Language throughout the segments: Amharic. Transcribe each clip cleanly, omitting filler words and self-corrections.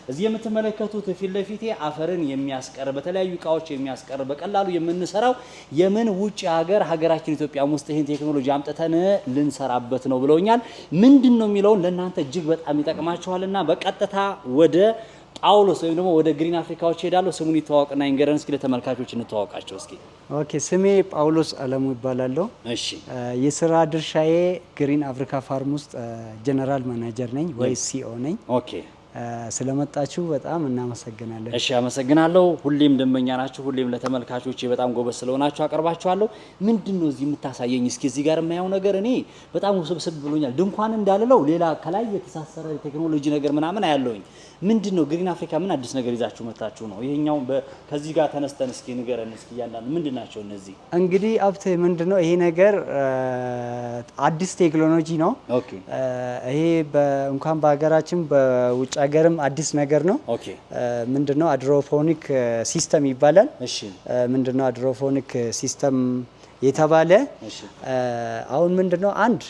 እዚህ የምትመለከቱት ፊት ለፊቴ አፈርን የሚያስቀር በተለያዩ እቃዎች የሚያስቀር በቀላሉ የምንሰራው የምን ውጭ ሀገራችን ኢትዮጵያ ውስጥ ይሄን ቴክኖሎጂ አምጥተን ልንሰራበት ነው ብለውኛል። ምንድነው የሚለውን ለእናንተ እጅግ በጣም ይጠቅማችኋልና በቀጥታ ወደ ጳውሎስ ወይም ደግሞ ወደ ግሪን አፍሪካዎች ሄዳለሁ። ስሙን ይተዋወቅና ይንገረን እስኪ ለተመልካቾች እንተዋወቃቸው እስኪ። ኦኬ ስሜ ጳውሎስ አለሙ ይባላል። እሺ የስራ ድርሻዬ ግሪን አፍሪካ ፋርም ውስጥ ጀነራል ማናጀር ነኝ ወይ ሲኦ ነኝ። ኦኬ ስለመጣችሁ በጣም እናመሰግናለን። እሺ አመሰግናለሁ። ሁሌም ደንበኛ ናችሁ። ሁሌም ለተመልካቾች በጣም ጎበዝ ስለሆናችሁ አቀርባችኋለሁ። ምንድነው እዚህ የምታሳየኝ? እስኪ እዚህ ጋር የማየው ነገር እኔ በጣም ውስብስብ ብሎኛል። ድንኳን እንዳልለው ሌላ ከላይ የተሳሰረ ቴክኖሎጂ ነገር ምናምን አያለውኝ። ምንድነው ግሪን አፍሪካ ምን አዲስ ነገር ይዛችሁ መጣችሁ ነው? ይሄኛው ከዚህ ጋር ተነስተን እስኪ ንገረን እስኪ ያንዳንዱ ምንድናቸው እነዚህ? እንግዲህ አብቴ ምንድነው ይሄ ነገር አዲስ ቴክኖሎጂ ነው። ኦኬ ይሄ እንኳን በሀገራችን በውጭ ሀገርም አዲስ ነገር ነው። ኦኬ ምንድነው ሃይድሮፖኒክ ሲስተም ይባላል። እሺ ምንድነው ሃይድሮፖኒክ ሲስተም የተባለ? እሺ አሁን ምንድነው አንድ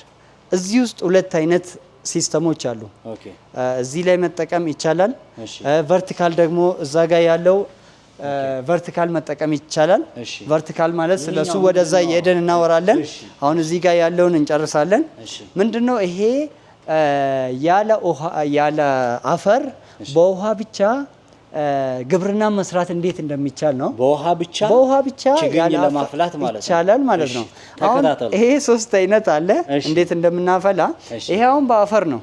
እዚህ ውስጥ ሁለት አይነት ሲስተሞች አሉ። ኦኬ እዚህ ላይ መጠቀም ይቻላል። እሺ ቨርቲካል ደግሞ እዛ ጋር ያለው ቨርቲካል መጠቀም ይቻላል። ቨርቲካል ማለት ስለሱ ወደዛ እየሄድን እናወራለን። አሁን እዚህ ጋር ያለውን እንጨርሳለን። ምንድነው ይሄ ያለ አፈር በውሃ ብቻ ግብርና መስራት እንዴት እንደሚቻል ነው። በውሃ ብቻ ችግኝ ለማፍላት ማለት ነው ይቻላል ማለት ነው። አሁን ይሄ ሶስት አይነት አለ እንዴት እንደምናፈላ። ይሄ አሁን በአፈር ነው።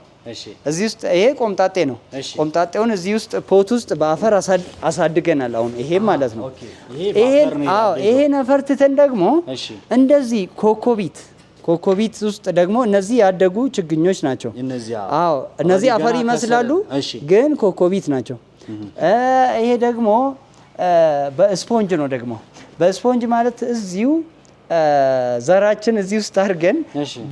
እዚህ ውስጥ ይሄ ቆምጣጤ ነው። ቆምጣጤውን እዚህ ውስጥ ፖት ውስጥ በአፈር አሳድገናል። አሁን ይሄ ማለት ነው። ይሄ ነፈርትተን ደግሞ እንደዚህ ኮኮቢት ውስጥ ደግሞ እነዚህ ያደጉ ችግኞች ናቸው። እነዚህ አፈር ይመስላሉ ግን ኮኮቢት ናቸው። ይሄ ደግሞ በስፖንጅ ነው። ደግሞ በስፖንጅ ማለት እዚሁ ዘራችን እዚህ ውስጥ አድርገን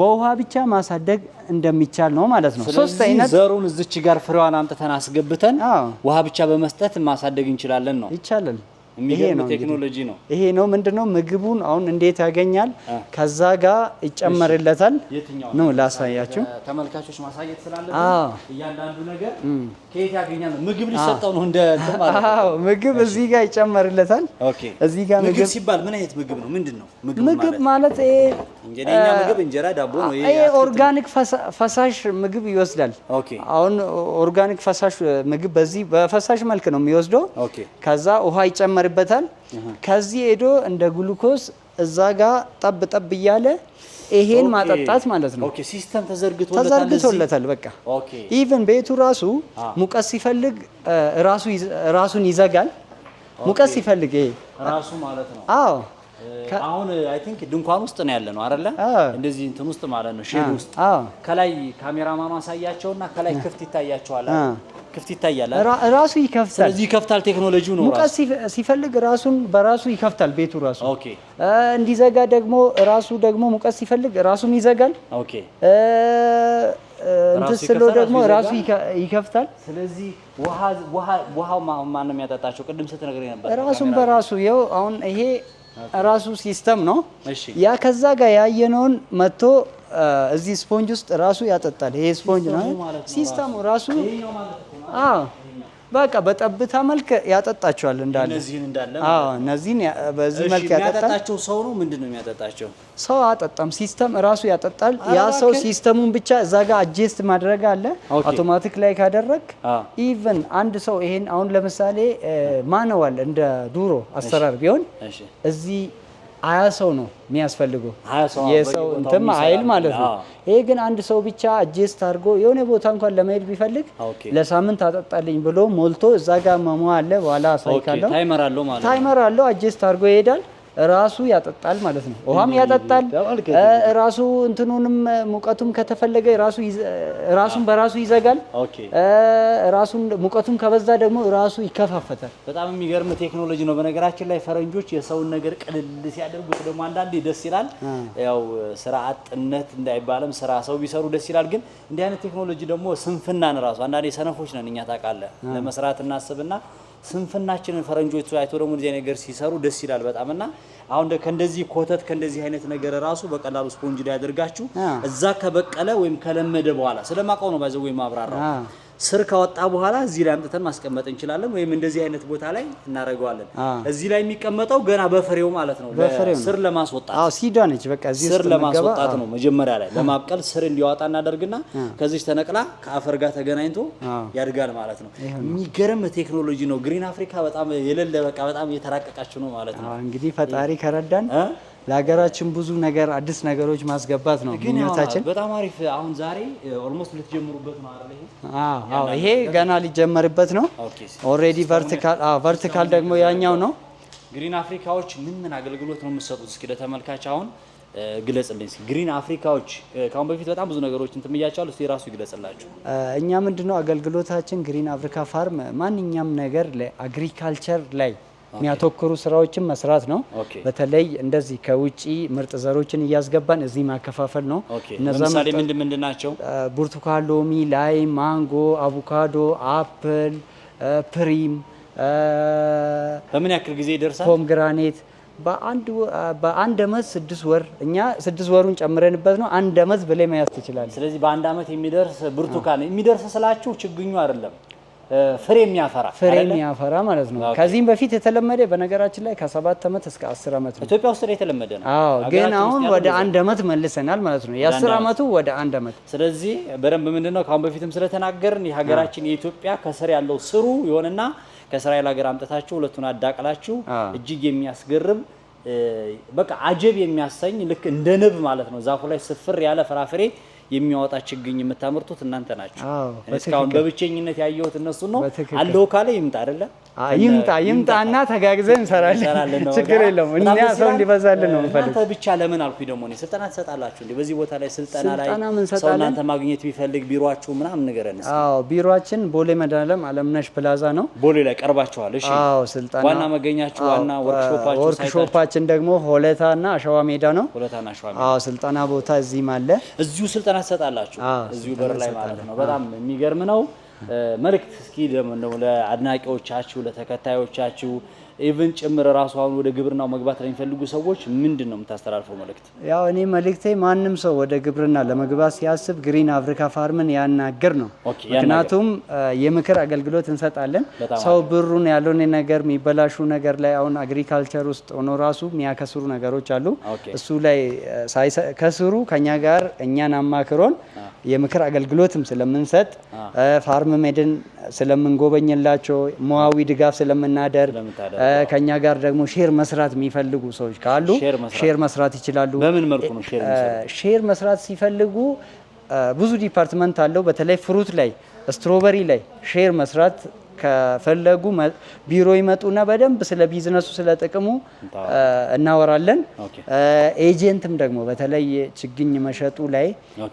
በውሃ ብቻ ማሳደግ እንደሚቻል ነው ማለት ነው። ሶስት አይነት ዘሩን እዚች ጋር ፍሬዋን አምጥተን አስገብተን ውሃ ብቻ በመስጠት ማሳደግ እንችላለን ነው። ይቻላል። የሚገርም ቴክኖሎጂ ነው። ይሄ ነው ምንድነው ምግቡን አሁን እንዴት ያገኛል? ከዛ ጋር ይጨመርለታል ነው ላሳያችሁ። ተመልካቾች ማሳየት ስላለብን እያንዳንዱ ነገር ከየት ያገኛል? ምግብ ሊሰጠው ነው እንደ ምግብ እዚህ ጋር ይጨመርለታል። ኦኬ እዚህ ጋር ምግብ ሲባል ምን አይነት ምግብ ነው? ምንድነው ምግብ ማለት? እንጀራ ምግብ እንጀራ ዳቦ ነው። ይሄ ኦርጋኒክ ፈሳሽ ምግብ ይወስዳል። ኦኬ አሁን ኦርጋኒክ ፈሳሽ ምግብ በዚህ በፈሳሽ መልክ ነው የሚወስደው። ኦኬ ከዛ ውሃ ይጨመርበታል። ከዚህ ሄዶ እንደ ግሉኮስ እዛ ጋር ጠብ እያለ ይሄን ማጠጣት ማለት ነው። ኦኬ ሲስተም ተዘርግቶለታል። በቃ ኦኬ ኢቭን ቤቱ ራሱ ሙቀት ሲፈልግ ራሱን ይዘጋል። ሙቀት ሲፈልግ ይሄ ራሱ ማለት ነው። አዎ አሁን አይ ቲንክ ድንኳን ውስጥ ነው ያለ ነው አይደለ? እንደዚህ እንትን ውስጥ ማለት ነው ሼድ ውስጥ። ከላይ ካሜራማኑ አሳያቸውና ከላይ ክፍት ይታያቸዋል። ክፍት ይታያል። ራሱ ይከፍታል። ስለዚህ ይከፍታል። ቴክኖሎጂው ነው። ሙቀት ሲፈልግ ራሱን በራሱ ይከፍታል ቤቱ ራሱ። ኦኬ እንዲዘጋ ደግሞ ራሱ ደግሞ ሙቀት ሲፈልግ ራሱን ይዘጋል። ኦኬ እንትን ስሎ ደግሞ ራሱ ይከፍታል። ስለዚህ ውሃው ማን ነው የሚያጠጣቸው? ቅድም ስትነግረኝ ነበር። ራሱን በራሱ ይኸው አሁን ይሄ ራሱ ሲስተም ነው። ያ ከዛ ጋር ያየነውን መጥቶ እዚህ ስፖንጅ ውስጥ ራሱ ያጠጣል። ይሄ ስፖንጅ ነው ሲስተሙ ራሱ። በቃ በጠብታ መልክ ያጠጣቸዋል እንዳለ እነዚህን በዚህ መልክ ያጠጣቸው። ሰው ነው ምንድነው የሚያጠጣቸው? ሰው አጠጣም፣ ሲስተም ራሱ ያጠጣል። ያ ሰው ሲስተሙን ብቻ እዛ ጋር አጀስት ማድረግ አለ። አውቶማቲክ ላይ ካደረግ ኢቭን አንድ ሰው ይሄን አሁን ለምሳሌ ማንዋል እንደ ዱሮ አሰራር ቢሆን እዚህ 20 ሰው ነው የሚያስፈልገው የሰው እንትን ኃይል ማለት ነው። ይሄ ግን አንድ ሰው ብቻ አጀስት አድርጎ የሆነ ቦታ እንኳን ለመሄድ ቢፈልግ ለሳምንት አጠጣልኝ ብሎ ሞልቶ እዛ ጋር መሟ አለ። በኋላ አሳይካለሁ። ታይመር አለው አጀስት አድርጎ ይሄዳል። ራሱ ያጠጣል ማለት ነው። ውሃም ያጠጣል። ራሱ እንትኑንም ሙቀቱም ከተፈለገ ራሱን በራሱ ይዘጋል። ራሱን ሙቀቱም ከበዛ ደግሞ ራሱ ይከፋፈታል። በጣም የሚገርም ቴክኖሎጂ ነው። በነገራችን ላይ ፈረንጆች የሰውን ነገር ቅልል ሲያደርጉት ደግሞ አንዳንዴ ደስ ይላል። ያው ስራ አጥነት እንዳይባልም ስራ ሰው ቢሰሩ ደስ ይላል። ግን እንዲህ አይነት ቴክኖሎጂ ደግሞ ስንፍናን ራሱ አንዳንዴ ሰነፎች ነን እኛ ታውቃለህ። ለመስራት እናስብና ስንፍናችንን ፈረንጆቹ አይቶ ደግሞ እንደዚህ ነገር ሲሰሩ ደስ ይላል በጣምና አሁን ከእንደዚህ ኮተት ከእንደዚህ አይነት ነገር ራሱ በቀላሉ ስፖንጅ ላይ ያደርጋችሁ እዛ ከበቀለ ወይም ከለመደ በኋላ ስለማቀው ነው ባይዘው ወይ ማብራራው ስር ካወጣ በኋላ እዚህ ላይ አምጥተን ማስቀመጥ እንችላለን፣ ወይም እንደዚህ አይነት ቦታ ላይ እናደርገዋለን። እዚህ ላይ የሚቀመጠው ገና በፍሬው ማለት ነው፣ ስር ለማስወጣት። አዎ ሲዷ ነች። በቃ እዚህ ስር ለማስወጣት ነው መጀመሪያ ላይ ለማብቀል ስር እንዲያወጣ እናደርግና ከዚህ ተነቅላ ከአፈር ጋር ተገናኝቶ ያድጋል ማለት ነው። የሚገርም ቴክኖሎጂ ነው። ግሪን አፍሪካ በጣም የሌለ በቃ በጣም እየተራቀቃችሁ ነው ማለት ነው። እንግዲህ ፈጣሪ ከረዳን ለሀገራችን ብዙ ነገር አዲስ ነገሮች ማስገባት ነው ምኞታችን። በጣም አሪፍ። አሁን ዛሬ ኦልሞስት ልትጀምሩበት ነው አይደል? ይሄ ገና ሊጀመርበት ነው። ኦልሬዲ ቨርቲካል ደግሞ ያኛው ነው። ግሪን አፍሪካዎች ምን አገልግሎት ነው የምትሰጡት? እስኪ ለተመልካች አሁን ግለጽልኝ። ግሪን አፍሪካዎች ካሁን በፊት በጣም ብዙ ነገሮች እንትን ብያቸዋለሁ። እስቲ ራሱ ይግለጽላችሁ። እኛ ምንድነው አገልግሎታችን ግሪን አፍሪካ ፋርም ማንኛውም ነገር ለአግሪካልቸር ላይ የሚያተኩሩ ስራዎችን መስራት ነው። በተለይ እንደዚህ ከውጪ ምርጥ ዘሮችን እያስገባን እዚህ ማከፋፈል ነው። ለምሳሌ ምንድን ናቸው? ብርቱካን፣ ሎሚ፣ ላይም፣ ማንጎ፣ አቮካዶ፣ አፕል፣ ፕሪም። በምን ያክል ጊዜ ይደርሳል? ፖምግራኔት በአንድ አመት 6 ወር፣ እኛ 6 ወሩን ጨምረንበት ነው 1 አመት በላይ መያዝ ትችላለህ። ስለዚህ በአንድ አመት የሚደርስ ብርቱካን የሚደርስ ስላችሁ ችግኙ አይደለም ፍሬ የሚያፈራ ማለት ነው። ከዚህም በፊት የተለመደ በነገራችን ላይ ከ7 አመት እስከ 10 አመት ነው ኢትዮጵያ ውስጥ የተለመደ ነው። አዎ፣ ግን አሁን ወደ 1 አመት መልሰናል ማለት ነው። የ10 አመቱ ወደ 1 አመት። ስለዚህ በደንብ ምንድነው ካሁን በፊትም ስለተናገርን የሀገራችን የኢትዮጵያ ከስር ያለው ስሩ የሆነና ከእስራኤል ሀገር አምጥታችሁ ሁለቱን አዳቅላችሁ እጅግ የሚያስገርም በቃ አጀብ የሚያሰኝ ልክ እንደ ንብ ማለት ነው ዛፉ ላይ ስፍር ያለ ፍራፍሬ የሚያወጣ ችግኝ የምታመርቱት እናንተ ናችሁ። እስካሁን በብቸኝነት ያየሁት እነሱን ነው። አለው ካለ ይምጣ አይደለ? ይምጣና ተጋግዘን እንሰራለን። ችግር የለውም። እኛ ሰው እንዲበዛልን ነው የምፈልገው። እናንተ ብቻ ለምን አልኩኝ ደግሞ እኔ ስልጠና ትሰጣላችሁ እንዴ? በዚህ ቦታ ላይ ስልጠና ላይ ሰው እናንተ ማግኘት ቢፈልግ ቢሮአችሁ ምናምን ንገረን እስኪ። ቢሮአችን ቦሌ መድኃኒዓለም አለምነሽ ፕላዛ ነው። ቦሌ ላይ ቀርባችኋል? እሺ። ስልጠና ዋና መገኛችሁ ዋና ወርክሾፓችን ደግሞ ሆለታና አሸዋ ሜዳ ነው። ሆለታና አሸዋ ሜዳ። ስልጠና ቦታ እዚህም አለ። እዚሁ ስልጠና ትሰጣላችሁ? እዚሁ በር ላይ ማለት ነው። በጣም የሚገርም ነው። መልእክት እስኪ ደግሞ ለአድናቂዎቻችሁ ለተከታዮቻችሁ ኢቭን ጭምር ራሱ አሁን ወደ ግብርናው መግባት ለሚፈልጉ ሰዎች ምንድን ነው የምታስተላልፈው መልእክት? ያው እኔ መልእክቴ ማንም ሰው ወደ ግብርና ለመግባት ሲያስብ ግሪን አፍሪካ ፋርምን ያናገር ነው። ምክንያቱም የምክር አገልግሎት እንሰጣለን። ሰው ብሩን ያለውን ነገር የሚበላሹ ነገር ላይ አሁን አግሪካልቸር ውስጥ ሆኖ ራሱ የሚያከስሩ ነገሮች አሉ። እሱ ላይ ከስሩ ከኛ ጋር እኛን አማክሮን የምክር አገልግሎትም ስለምንሰጥ ፋርም ሜድን ስለምንጎበኝላቸው ሙያዊ ድጋፍ ስለምናደርግ ከኛ ጋር ደግሞ ሼር መስራት የሚፈልጉ ሰዎች ካሉ ሼር መስራት ይችላሉ። በምን መልኩ ነው ሼር መስራት ሲፈልጉ? ብዙ ዲፓርትመንት አለው። በተለይ ፍሩት ላይ ስትሮበሪ ላይ ሼር መስራት ከፈለጉ ቢሮ ይመጡና በደንብ ስለ ቢዝነሱ ስለ ጥቅሙ እናወራለን። ኤጀንትም ደግሞ በተለይ ችግኝ መሸጡ ላይ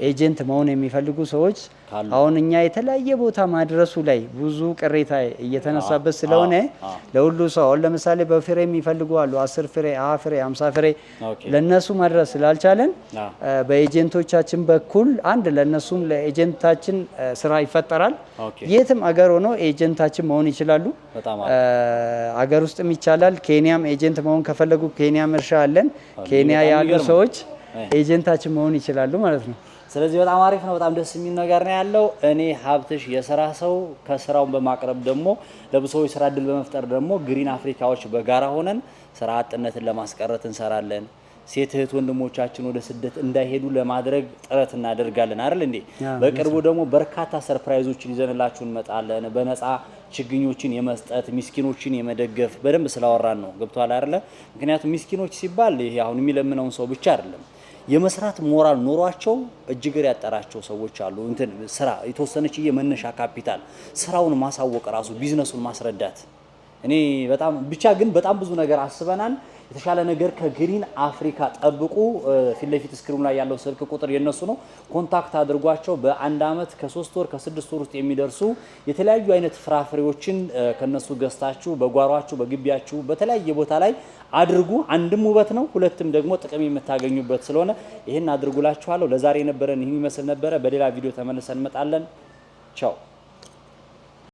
ኤጀንት መሆን የሚፈልጉ ሰዎች አሁን እኛ የተለያየ ቦታ ማድረሱ ላይ ብዙ ቅሬታ እየተነሳበት ስለሆነ ለሁሉ ሰው አሁን ለምሳሌ በፍሬ የሚፈልጉ አሉ 10 ፍሬ፣ 20 ፍሬ፣ 50 ፍሬ ለነሱ ማድረስ ስላልቻለን በኤጀንቶቻችን በኩል አንድ ለነሱም ለኤጀንታችን ስራ ይፈጠራል። የትም አገር ሆኖ ኤጀንታችን መሆን ይችላሉ። አገር ውስጥም ይቻላል። ኬንያም ኤጀንት መሆን ከፈለጉ ኬንያም እርሻ አለን። ኬንያ ያሉ ሰዎች ኤጀንታችን መሆን ይችላሉ ማለት ነው። ስለዚህ በጣም አሪፍ ነው። በጣም ደስ የሚል ነገር ነው ያለው። እኔ ሀብትሽ የስራ ሰው ከስራውን በማቅረብ ደግሞ ለብዙዎች ስራ እድል በመፍጠር ደግሞ ግሪን አፍሪካዎች በጋራ ሆነን ስራ አጥነትን ለማስቀረት እንሰራለን። ሴት እህት ወንድሞቻችን ወደ ስደት እንዳይሄዱ ለማድረግ ጥረት እናደርጋለን አይደል እንዴ? በቅርቡ ደግሞ በርካታ ሰርፕራይዞችን ይዘንላችሁ እንመጣለን። በነፃ ችግኞችን የመስጠት ሚስኪኖችን የመደገፍ በደንብ ስላወራን ነው። ገብቷል አይደለ? ምክንያቱም ሚስኪኖች ሲባል ይሄ አሁን የሚለምነውን ሰው ብቻ አይደለም። የመስራት ሞራል ኖሯቸው እጅግር ያጠራቸው ሰዎች አሉ። እንትን ስራ የተወሰነች የመነሻ ካፒታል ስራውን ማሳወቅ ራሱ ቢዝነሱን ማስረዳት እኔ በጣም ብቻ ግን በጣም ብዙ ነገር አስበናል። የተሻለ ነገር ከግሪን አፍሪካ ጠብቁ። ፊት ለፊት ስክሪኑ ላይ ያለው ስልክ ቁጥር የነሱ ነው። ኮንታክት አድርጓቸው። በአንድ አመት ከ3 ወር ከ6 ወር ውስጥ የሚደርሱ የተለያዩ አይነት ፍራፍሬዎችን ከነሱ ገዝታችሁ በጓሯችሁ በግቢያችሁ በተለያየ ቦታ ላይ አድርጉ። አንድም ውበት ነው፣ ሁለትም ደግሞ ጥቅም የምታገኙበት ስለሆነ ይሄን አድርጉላችኋለሁ። ለዛሬ የነበረን ይህን ይመስል ነበረ። በሌላ ቪዲዮ ተመልሰን እንመጣለን። ቻው።